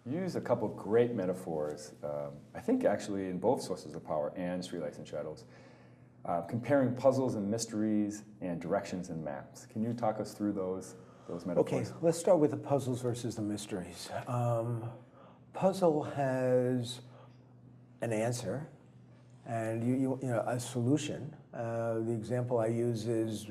You use a couple of great metaphors, I think actually in both sources of power and streetlights and shadows, comparing puzzles and mysteries and directions and maps. Can you talk us through those metaphors? Okay, let's start with the puzzles versus the mysteries. Puzzle has an answer and you know, a solution. The example I use is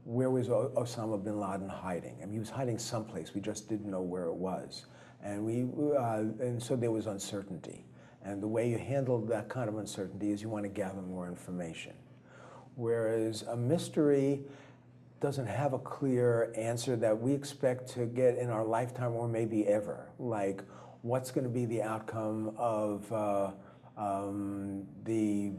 where was Osama bin Laden hiding? I mean, he was hiding someplace. We just didn't know where it was. And so there was uncertainty. And the way you handle that kind of uncertainty is you want to gather more information. Whereas a mystery doesn't have a clear answer that we expect to get in our lifetime or maybe ever. Like, what's going to be the outcome of the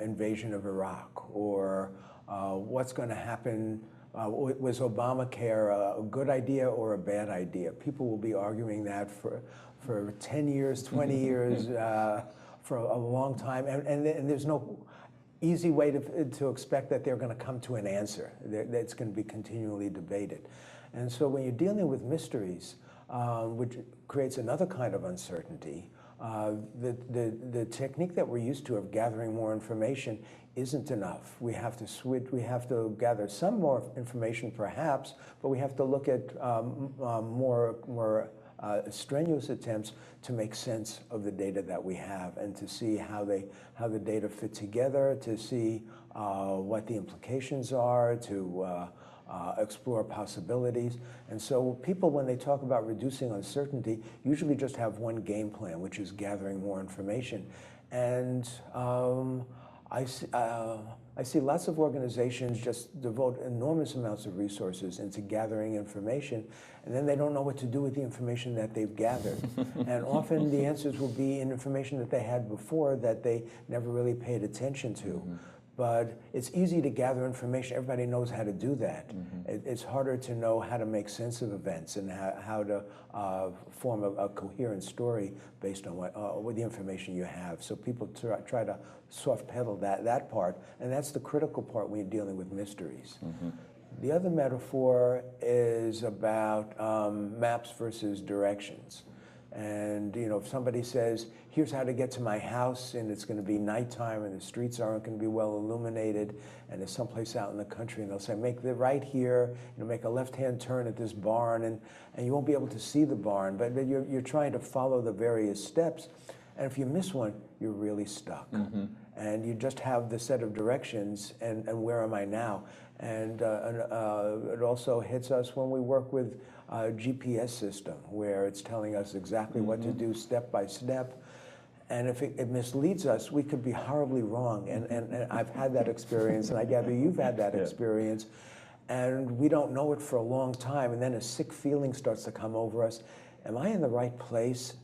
invasion of Iraq? Or what's going to happen? Was Obamacare a good idea or a bad idea? People will be arguing that for 10 years, 20 years, for a long time. And there's no easy way to expect that they're going to come to an answer. That's going to be continually debated. And so when you're dealing with mysteries, which creates another kind of uncertainty, the technique that we're used to of gathering more information isn't enough. We have to switch. We have to gather some more information, perhaps, but we have to look at more strenuous attempts to make sense of the data that we have and to see how the data fit together, to see what the implications are, to explore possibilities. And so people, when they talk about reducing uncertainty, usually just have one game plan, which is gathering more information. And I see lots of organizations just devote enormous amounts of resources into gathering information, and then they don't know what to do with the information that they've gathered. And often the answers will be in information that they had before that they never really paid attention to. Mm-hmm. But it's easy to gather information. Everybody knows how to do that. Mm-hmm. It's harder to know how to make sense of events and how to form a coherent story based on what the information you have. So people try to soft pedal that part, and that's the critical part when you're dealing with mysteries. Mm-hmm. The other metaphor is about maps versus directions. And you know, if somebody says, here's how to get to my house, and it's going to be nighttime and the streets aren't going to be well illuminated, and it's someplace out in the country, and they'll say, make the right here, you know, make a left-hand turn at this barn, and you won't be able to see the barn, but you're trying to follow the various steps, and if you miss one, you're really stuck. Mm-hmm. And you just have the set of directions, and where am I now? And it also hits us when we work with a GPS system, where it's telling us exactly what to do step by step. And if it misleads us, we could be horribly wrong. And I've had that experience, and I gather you've had that experience. And we don't know it for a long time, and then a sick feeling starts to come over us. Am I in the right place?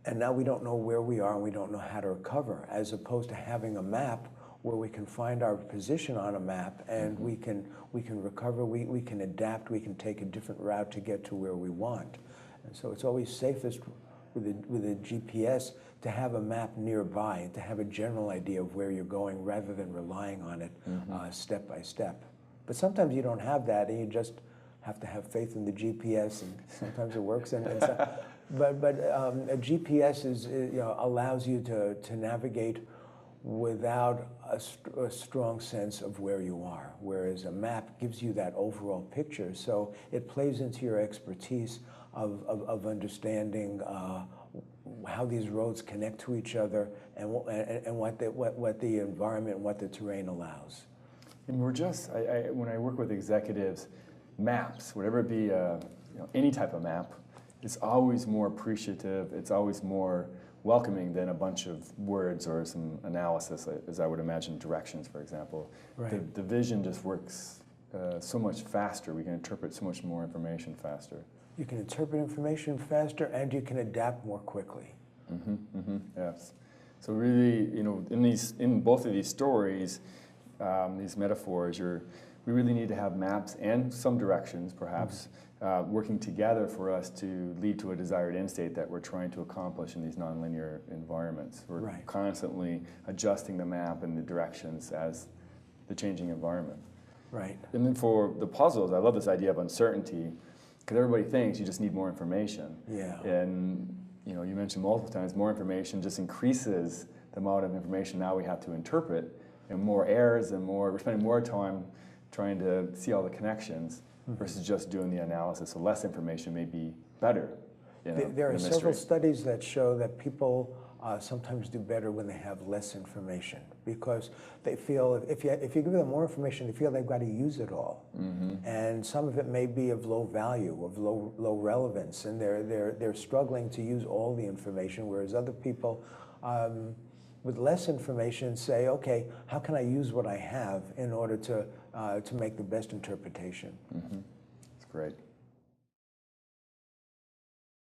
And now we don't know where we are, and we don't know how to recover, as opposed to having a map where we can find our position on a map, and we can recover, we can adapt, we can take a different route to get to where we want. And so it's always safest with a GPS to have a map nearby and to have a general idea of where you're going rather than relying on it step by step. But sometimes you don't have that, and you just have to have faith in the GPS, and sometimes it works. But a GPS allows you to navigate without a strong sense of where you are, whereas a map gives you that overall picture. So it plays into your expertise of understanding how these roads connect to each other and what the environment, what the terrain allows. And we're just, when I work with executives, maps, whatever it be, any type of map, it's always more appreciative, it's always more welcoming than a bunch of words or some analysis, as I would imagine directions, for example. Right. The vision just works so much faster. We can interpret so much more information faster. You can interpret information faster, and you can adapt more quickly. Mm-hmm, mm-hmm, yes. So really, in both of these stories, these metaphors, we really need to have maps and some directions, perhaps, working together for us to lead to a desired end state that we're trying to accomplish in these nonlinear environments. We're constantly adjusting the map and the directions as the changing environment. Right. And then for the puzzles, I love this idea of uncertainty. because everybody thinks you just need more information. Yeah. And you mentioned multiple times, more information just increases the amount of information now we have to interpret, and more errors, and we're spending more time trying to see all the connections versus just doing the analysis. So less information may be better. There are several studies that show that people sometimes do better when they have less information, because they feel if you give them more information, they feel they've got to use it all, and some of it may be of low value, of low relevance, and they're struggling to use all the information, whereas other people with less information say, okay, how can I use what I have in order to make the best interpretation? That's great.